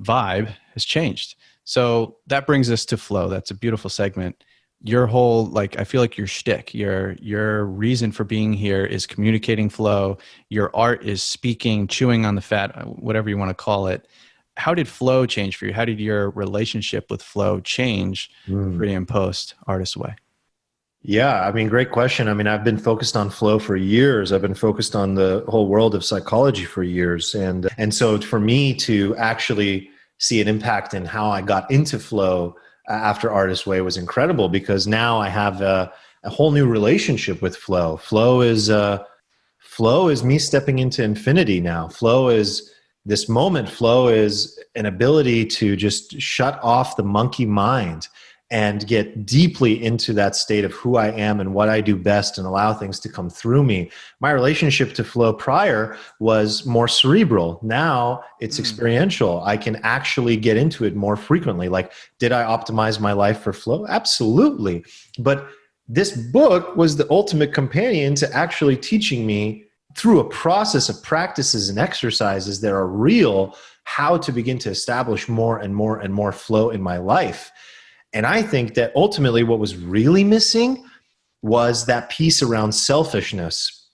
A: vibe has changed. So that brings us to flow. That's a beautiful segment. Your whole, I feel like your shtick, your reason for being here is communicating flow. Your art is speaking, chewing on the fat, whatever you want to call it. How did flow change for you? How did your relationship with flow change pre and post Artist Way?
B: Yeah, I mean, great question. I mean, I've been focused on flow for years. I've been focused on the whole world of psychology for years. And so for me to actually see an impact in how I got into flow after Artist Way was incredible, because now I have a whole new relationship with flow. Flow is me stepping into infinity now. Flow is this moment. Flow is an ability to just shut off the monkey mind and get deeply into that state of who I am and what I do best, and allow things to come through me. My relationship to flow prior was more cerebral. Now it's experiential. I can actually get into it more frequently. Like, did I optimize my life for flow? Absolutely. But this book was the ultimate companion to actually teaching me, through a process of practices and exercises that are real, how to begin to establish more and more and more flow in my life. And I think that ultimately what was really missing was that piece around selfishness,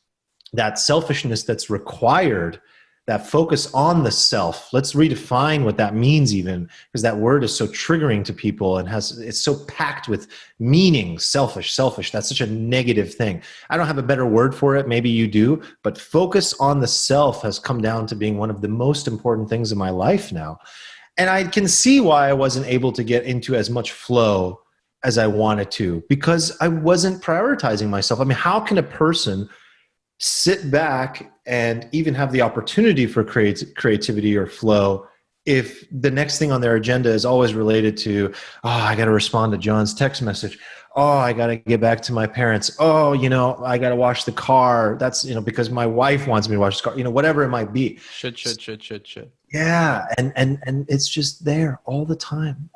B: that selfishness that's required, that focus on the self. Let's redefine what that means even, because that word is so triggering to people and it's so packed with meaning. Selfish. That's such a negative thing. I don't have a better word for it. Maybe you do, but focus on the self has come down to being one of the most important things in my life now. And I can see why I wasn't able to get into as much flow as I wanted to, because I wasn't prioritizing myself. I mean, how can a person sit back and even have the opportunity for creativity or flow if the next thing on their agenda is always related to, oh, I got to respond to John's text message. Oh, I got to get back to my parents. Oh, I got to wash the car. That's, because my wife wants me to wash the car, whatever it might be.
A: Should.
B: Yeah. And it's just there all the time.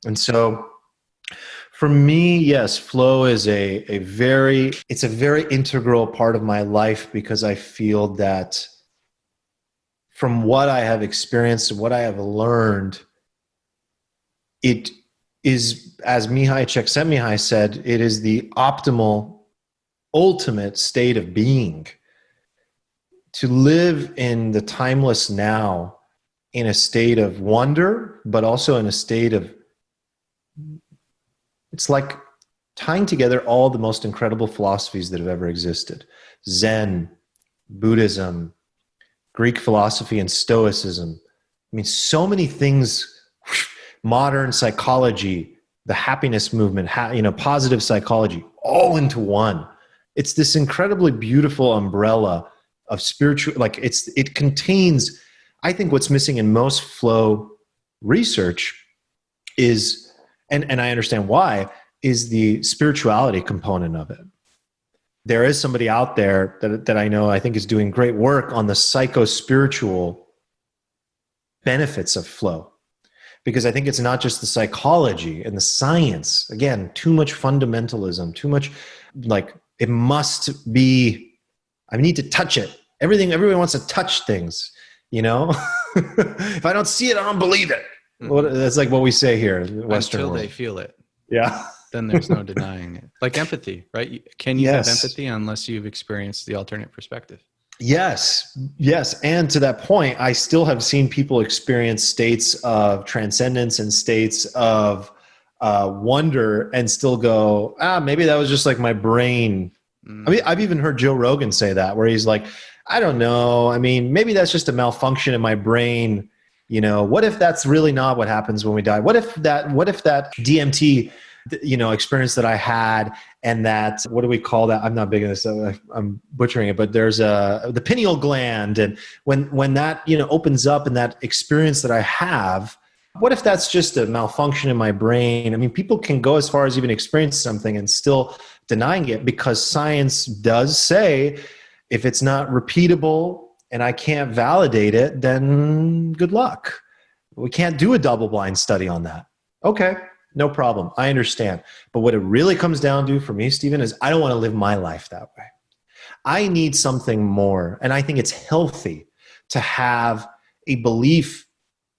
B: And so for me, yes, flow is it's a very integral part of my life, because I feel that from what I have experienced and what I have learned, it is, as Mihai Csikszentmihalyi said, it is the optimal, ultimate state of being. To live in the timeless now, in a state of wonder, but also in a state of, it's like tying together all the most incredible philosophies that have ever existed. Zen, Buddhism, Greek philosophy, and Stoicism. I mean, so many things, modern psychology, the happiness movement, positive psychology, all into one. It's this incredibly beautiful umbrella of spiritual, like it contains, I think what's missing in most flow research is, and I understand why, is the spirituality component of it. There is somebody out there that I know, I think is doing great work on the psycho-spiritual benefits of flow. Because I think it's not just the psychology and the science. Again, too much fundamentalism, too much like it must be, I need to touch it. Everyone wants to touch things, If I don't see it, I don't believe it. Well, that's like what we say here in the Western
A: Until
B: world.
A: they feel it.
B: Yeah.
A: Then there's no denying it. Like empathy, right? Can you have empathy unless you've experienced the alternate perspective?
B: Yes. And to that point, I still have seen people experience states of transcendence and states of wonder and still go, maybe that was just like my brain. I mean, I've even heard Joe Rogan say that, where he's like, I don't know. I mean, maybe that's just a malfunction in my brain. What if that's really not what happens when we die? What if that DMT, experience that I had, and that, what do we call that? I'm not big on this, so I'm butchering it, but there's the pineal gland. And when that, opens up, and that experience that I have, what if that's just a malfunction in my brain? I mean, people can go as far as even experience something and still denying it, because science does say if it's not repeatable and I can't validate it, then good luck. We can't do a double-blind study on that. Okay, no problem. I understand. But what it really comes down to for me, Stephen, is I don't want to live my life that way. I need something more. And I think it's healthy to have a belief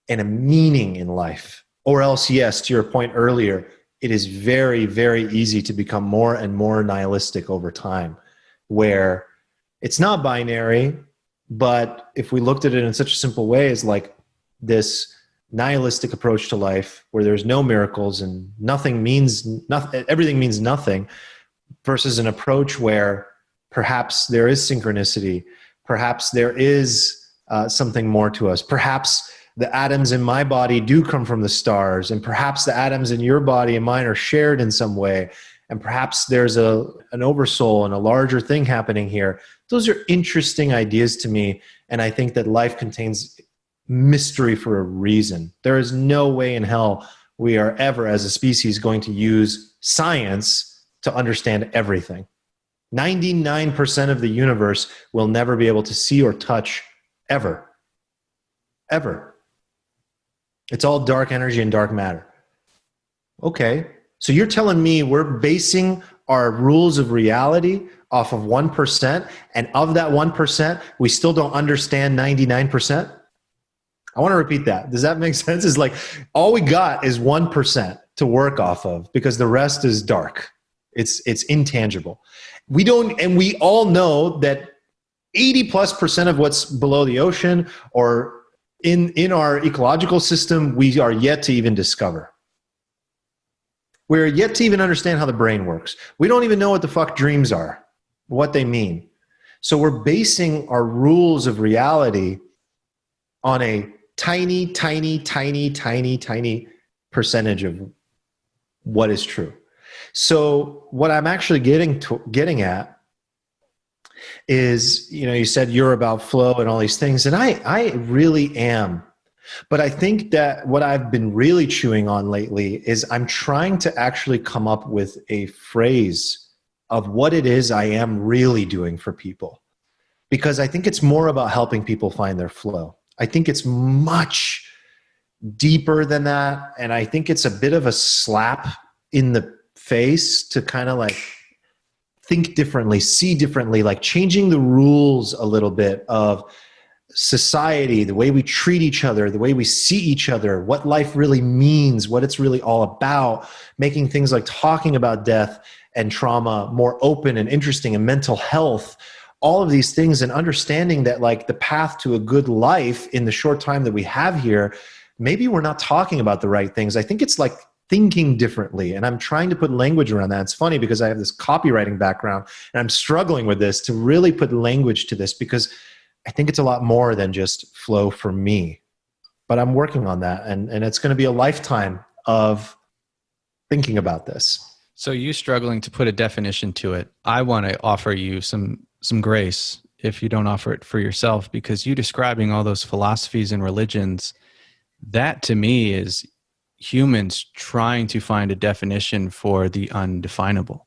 B: and a meaning in life. Or else, yes, to your point earlier, it is very, very easy to become more and more nihilistic over time, where it's not binary, but if we looked at it in such a simple way as like this nihilistic approach to life, where there's no miracles and nothing means nothing, everything means nothing, versus an approach where perhaps there is synchronicity, perhaps there is something more to us, perhaps the atoms in my body do come from the stars, and perhaps the atoms in your body and mine are shared in some way, and perhaps there's an oversoul and a larger thing happening here. Those are interesting ideas to me, and I think that life contains mystery for a reason. There is no way in hell we are ever, as a species, going to use science to understand everything. 99% of the universe will never be able to see or touch ever. Ever. It's all dark energy and dark matter. Okay, so you're telling me we're basing our rules of reality off of 1%, and of that 1%, we still don't understand 99%? I want to repeat that. Does that make sense? It's like all we got is 1% to work off of, because the rest is dark. It's intangible. We don't, and we all know that 80+% of what's below the ocean or in our ecological system, we are yet to even discover. We're yet to even understand how the brain works. We don't even know what the fuck dreams are, what they mean. So we're basing our rules of reality on a tiny, tiny, tiny, tiny, tiny percentage of what is true. So what I'm actually getting at is, you said you're about flow and all these things, and I really am. But I think that what I've been really chewing on lately is I'm trying to actually come up with a phrase of what it is I am really doing for people. Because I think it's more about helping people find their flow. I think it's much deeper than that. And I think it's a bit of a slap in the face to kind of like think differently, see differently, like changing the rules a little bit of society, the way we treat each other, the way we see each other, what life really means, what it's really all about, making things like talking about death and trauma more open and interesting, and mental health, all of these things, and understanding that like the path to a good life in the short time that we have here, maybe we're not talking about the right things. I think it's like thinking differently. And I'm trying to put language around that. It's funny because I have this copywriting background and I'm struggling with this to really put language to this, because I think it's a lot more than just flow for me. But I'm working on that. And it's going to be a lifetime of thinking about this.
A: So you struggling to put a definition to it, I want to offer you some grace if you don't offer it for yourself, because you describing all those philosophies and religions, that to me is humans trying to find a definition for the undefinable.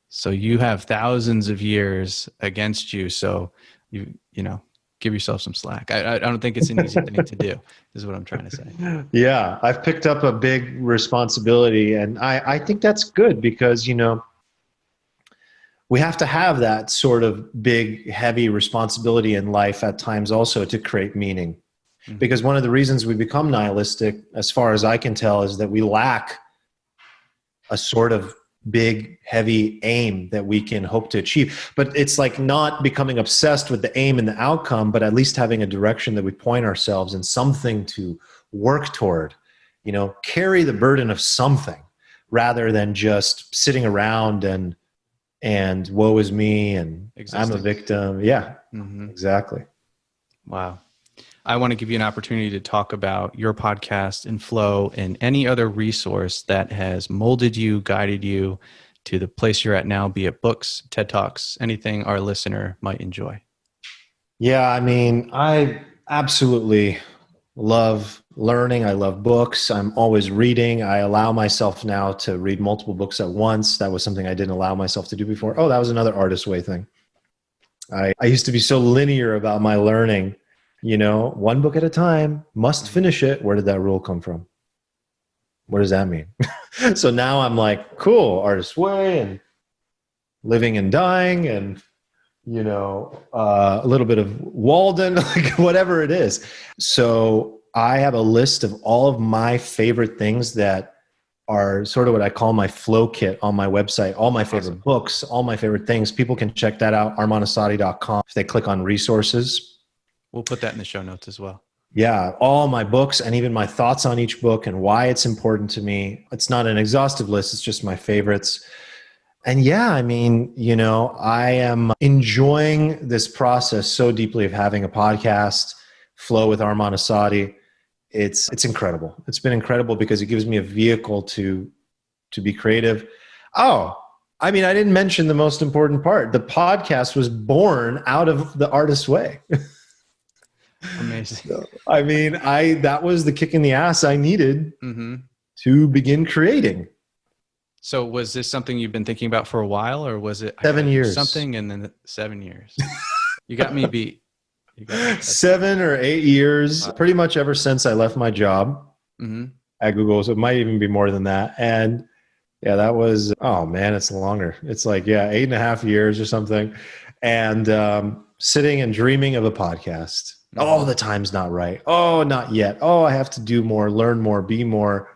A: So you have thousands of years against you. So you know, give yourself some slack. I don't think it's an easy thing to do, is what I'm trying to say.
B: Yeah, I've picked up a big responsibility, and I think that's good, because, you know, we have to have that sort of big, heavy responsibility in life at times also to create meaning. Mm-hmm. Because one of the reasons we become nihilistic, as far as I can tell, is that we lack a sort of big, heavy aim that we can hope to achieve. But it's like not becoming obsessed with the aim and the outcome, but at least having a direction that we point ourselves and something to work toward, you know, carry the burden of something rather than just sitting around and woe is me and existing. I'm a victim. Yeah, exactly.
A: Wow. I want to give you an opportunity to talk about your podcast and flow and any other resource that has molded you, guided you to the place you're at now, be it books, TED Talks, anything our listener might enjoy.
B: Yeah, I mean, I absolutely love learning. I love books. I'm always reading. I allow myself now to read multiple books at once. That was something I didn't allow myself to do before. Oh, that was another artist way thing. I used to be so linear about my learning. You know, one book at a time, must finish it. Where did that rule come from? What does that mean? So now I'm like, cool, artist way, and living and dying, and, you know, a little bit of Walden, like whatever it is. So I have a list of all of my favorite things that are sort of what I call my flow kit on my website, all my favorite books, all my favorite things. People can check that out, armanassadi.com. If they click on resources.
A: We'll put that in the show notes as well.
B: Yeah, all my books and even my thoughts on each book and why it's important to me. It's not an exhaustive list. It's just my favorites. And yeah, I mean, you know, I am enjoying this process so deeply of having a podcast, Flow with Arman Assadi. It's incredible. It's been incredible because it gives me a vehicle to be creative. Oh, I mean, I didn't mention the most important part. The podcast was born out of the artist way.
A: Amazing.
B: So, I mean, that was the kick in the ass I needed to begin creating.
A: So was this something you've been thinking about for a while, or was it
B: 7 years?
A: Something and then 7 years. You got me beat.
B: 7 or 8 years, pretty much ever since I left my job at Google. So it might even be more than that. And yeah, that was, oh man, it's longer. It's like, yeah, 8.5 years or something. And sitting and dreaming of a podcast. Oh, the time's not right. Oh, not yet. Oh, I have to do more, learn more, be more.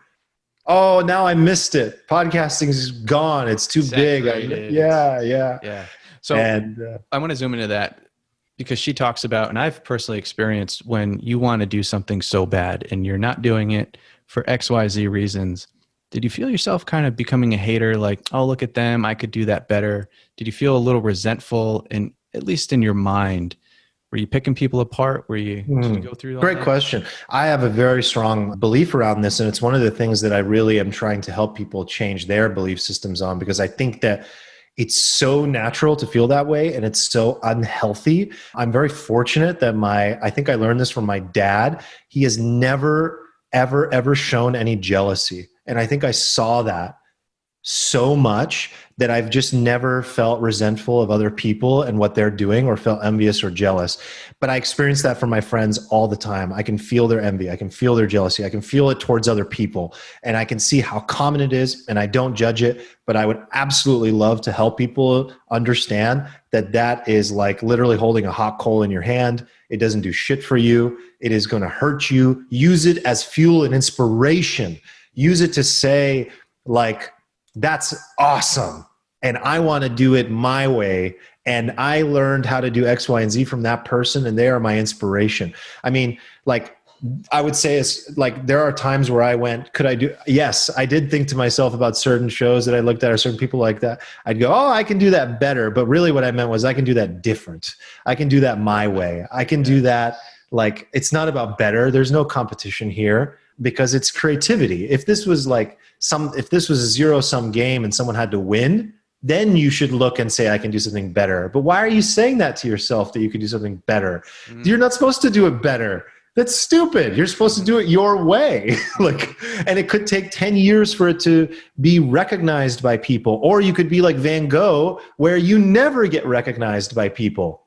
B: Oh, now I missed it. Podcasting is gone. It's too big. Yeah.
A: So I want to zoom into that, because she talks about, and I've personally experienced, when you want to do something so bad and you're not doing it for XYZ reasons. Did you feel yourself kind of becoming a hater? Like, oh, look at them, I could do that better. Did you feel a little resentful, and at least in your mind? Were you picking people apart? Did you go through all
B: Great
A: that?
B: question. I have a very strong belief around this, and it's one of the things that I really am trying to help people change their belief systems on, because I think that it's so natural to feel that way, and it's so unhealthy. I'm very fortunate that I think I learned this from my dad. He has never, ever shown any jealousy. And I think I saw that so much that I've just never felt resentful of other people and what they're doing or felt envious or jealous. But I experience that from my friends all the time. I can feel their envy. I can feel their jealousy. I can feel it towards other people. And I can see how common it is, and I don't judge it, but I would absolutely love to help people understand that that is like literally holding a hot coal in your hand. It doesn't do shit for you. It is going to hurt you. Use it as fuel and inspiration. Use it to say, like, that's awesome, and I want to do it my way, and I learned how to do X, Y, and Z from that person, and they are my inspiration. I mean, like, I would say it's like there are times where I went, could I do? Yes, I did think to myself about certain shows that I looked at or certain people like that. I'd go, oh, I can do that better. But really what I meant was I can do that different. I can do that my way. I can do that. Like, it's not about better. There's no competition here because it's creativity. If this was like if this was a zero-sum game and someone had to win, then you should look and say, I can do something better. But why are you saying that to yourself, that you can do something better? You're not supposed to do it better. That's stupid. You're supposed to do it your way. Like, and it could take 10 years for it to be recognized by people. Or you could be like Van Gogh, where you never get recognized by people.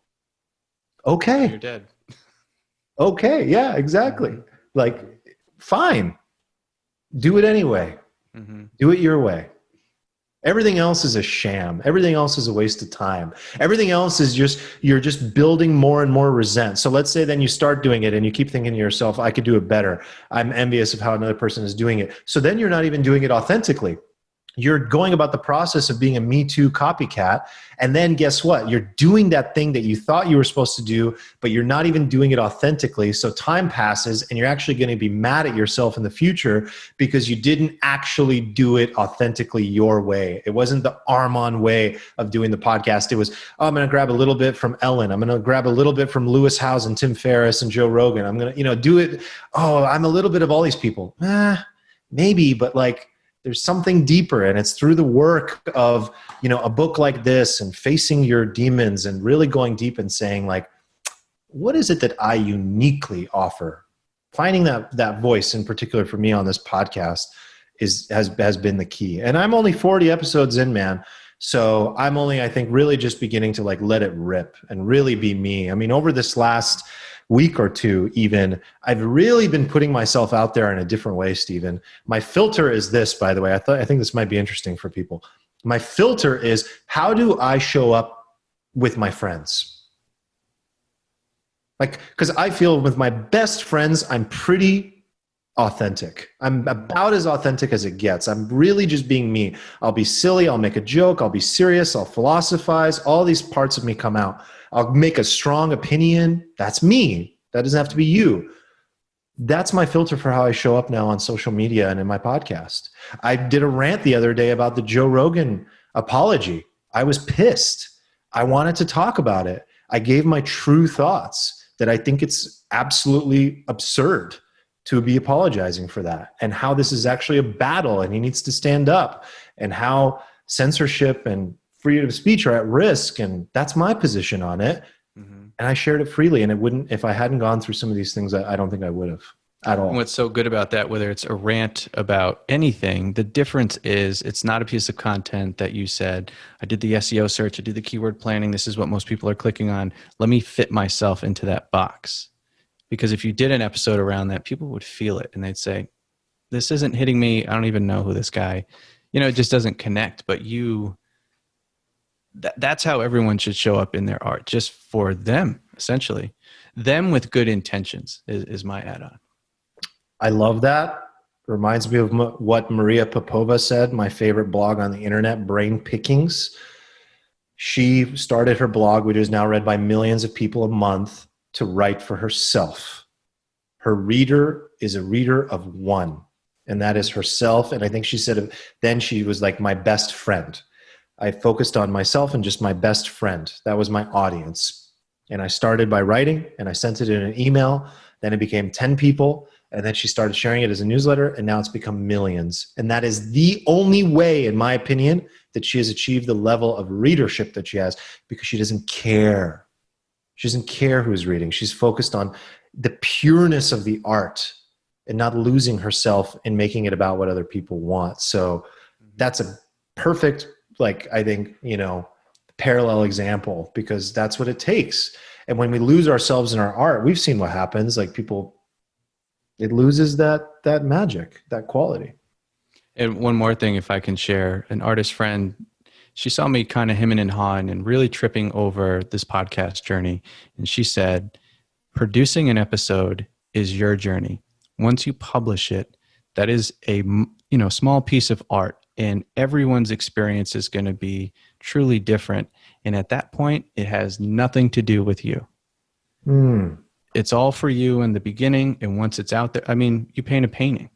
B: Okay.
A: You're dead.
B: Okay. Yeah, exactly. Like, fine. Do it anyway. Do it your way. Everything else is a sham. Everything else is a waste of time. Everything else is just, you're just building more and more resent. So let's say then you start doing it and you keep thinking to yourself, I could do it better. I'm envious of how another person is doing it. So then you're not even doing it authentically. You're going about the process of being a Me Too copycat. And then guess what? You're doing that thing that you thought you were supposed to do, but you're not even doing it authentically. So time passes and you're actually going to be mad at yourself in the future because you didn't actually do it authentically your way. It wasn't the Arman way of doing the podcast. It was, oh, I'm going to grab a little bit from Ellen. I'm going to grab a little bit from Lewis Howes and Tim Ferriss and Joe Rogan. I'm going to, do it. Oh, I'm a little bit of all these people. Maybe, but like, there's something deeper, and it's through the work of, a book like this and facing your demons and really going deep and saying, like, what is it that I uniquely offer? Finding that voice in particular for me on this podcast has been the key. And I'm only 40 episodes in, man. So I'm only, I think, really just beginning to like let it rip and really be me. I mean, over this last week or two even, I've really been putting myself out there in a different way, Stephen. My filter is this, by the way. I think this might be interesting for people. My filter is, how do I show up with my friends? Like, because I feel with my best friends, I'm pretty authentic. I'm about as authentic as it gets. I'm really just being me. I'll be silly. I'll make a joke. I'll be serious. I'll philosophize. All these parts of me come out. I'll make a strong opinion. That's me. That doesn't have to be you. That's my filter for how I show up now on social media and in my podcast. I did a rant the other day about the Joe Rogan apology. I was pissed. I wanted to talk about it. I gave my true thoughts that I think it's absolutely absurd to be apologizing for that, and how this is actually a battle and he needs to stand up, and how censorship and freedom of speech are at risk. And that's my position on it. And I shared it freely, and it wouldn't, if I hadn't gone through some of these things, I don't think I would have at all.
A: And what's so good about that, whether it's a rant about anything, the difference is it's not a piece of content that you said, I did the SEO search, I did the keyword planning, this is what most people are clicking on. Let me fit myself into that box. Because if you did an episode around that, people would feel it and they'd say, this isn't hitting me. I don't even know who this guy, it just doesn't connect. But that's how everyone should show up in their art, just for them, essentially. Them with good intentions is my add-on.
B: I love that. Reminds me of what Maria Popova said, my favorite blog on the internet, Brain Pickings. She started her blog, which is now read by millions of people a month, to write for herself. Her reader is a reader of one, and that is herself. And I think she said, then she was like my best friend. I focused on myself and just my best friend. That was my audience. And I started by writing, and I sent it in an email. Then it became 10 people. And then she started sharing it as a newsletter, and now it's become millions. And that is the only way, in my opinion, that she has achieved the level of readership that she has, because she doesn't care. She doesn't care who's reading. She's focused on the pureness of the art and not losing herself in making it about what other people want. So that's a perfect, like, I think, parallel example, because that's what it takes. And when we lose ourselves in our art, we've seen what happens. Like it loses that magic, that quality.
A: And one more thing, if I can share, an artist friend, she saw me kind of hemming and hawing and really tripping over this podcast journey. And she said, producing an episode is your journey. Once you publish it, that is a small piece of art, and everyone's experience is going to be truly different. And at that point, it has nothing to do with you. It's all for you in the beginning. And once it's out there, I mean, you paint a painting.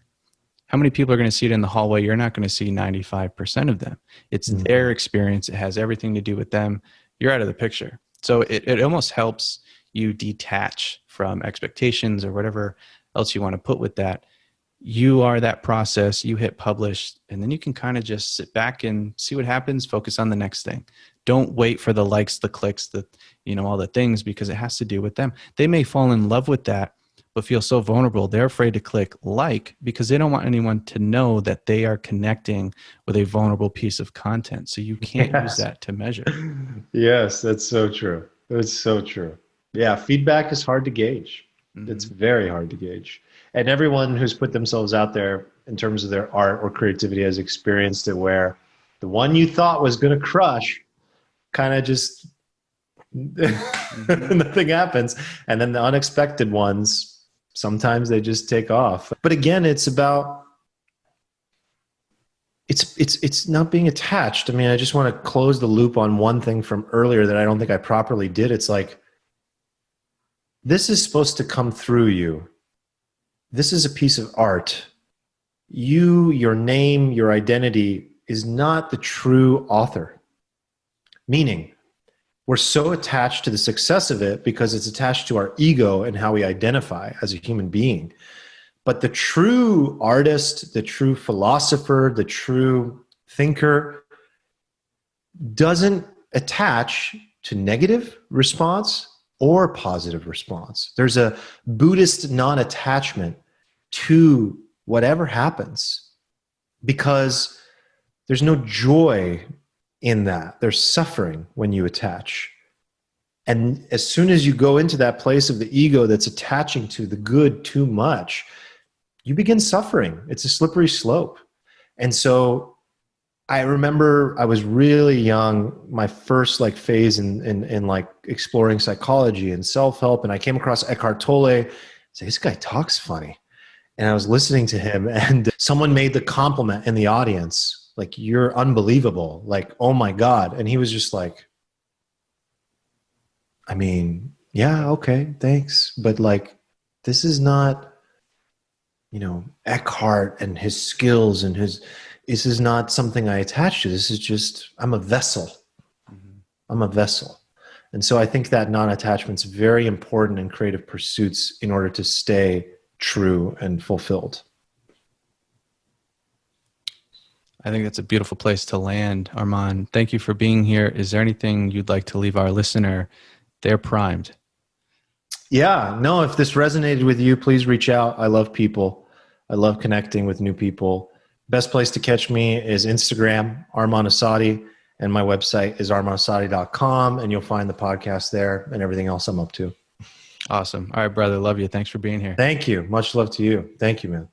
A: How many people are going to see it in the hallway? You're not going to see 95% of them. It's their experience. It has everything to do with them. You're out of the picture. So it almost helps you detach from expectations or whatever else you want to put with that. You are that process. You hit publish, and then you can kind of just sit back and see what happens, focus on the next thing. Don't wait for the likes, the clicks, all the things, because it has to do with them. They may fall in love with that, but feel so vulnerable. They're afraid to click like because they don't want anyone to know that they are connecting with a vulnerable piece of content. So you can't use that to measure.
B: Yes, that's so true. That's so true. Yeah, feedback is hard to gauge. It's very hard to gauge. And everyone who's put themselves out there in terms of their art or creativity has experienced it, where the one you thought was going to crush kind of just nothing happens. And then the unexpected ones, sometimes they just take off. But again, it's about, it's not being attached. I mean, I just want to close the loop on one thing from earlier that I don't think I properly did. It's like, this is supposed to come through you. This is a piece of art. You, your name, your identity is not the true author. Meaning, we're so attached to the success of it because it's attached to our ego and how we identify as a human being. But the true artist, the true philosopher, the true thinker doesn't attach to negative response or positive response. There's a Buddhist non-attachment to whatever happens because there's no joy in that. There's suffering when you attach. And as soon as you go into that place of the ego that's attaching to the good too much, you begin suffering. It's a slippery slope. And so I remember I was really young, my first phase in exploring psychology and self-help. And I came across Eckhart Tolle. I said, this guy talks funny. And I was listening to him, and someone made the compliment in the audience, like, you're unbelievable. Like, oh my God. And he was just like, I mean, yeah, okay, thanks. But this is not, Eckhart and his skills and this is not something I attach to. This is just, I'm a vessel. I'm a vessel. And so I think that non-attachment is very important in creative pursuits in order to stay true and fulfilled.
A: I think that's a beautiful place to land, Arman. Thank you for being here. Is there anything you'd like to leave our listener? They're primed.
B: Yeah, no, if this resonated with you, please reach out. I love people. I love connecting with new people. Best place to catch me is Instagram, Arman Assadi, and my website is armanassadi.com, and you'll find the podcast there and everything else I'm up to.
A: Awesome. All right, brother. Love you. Thanks for being here.
B: Thank you. Much love to you. Thank you, man.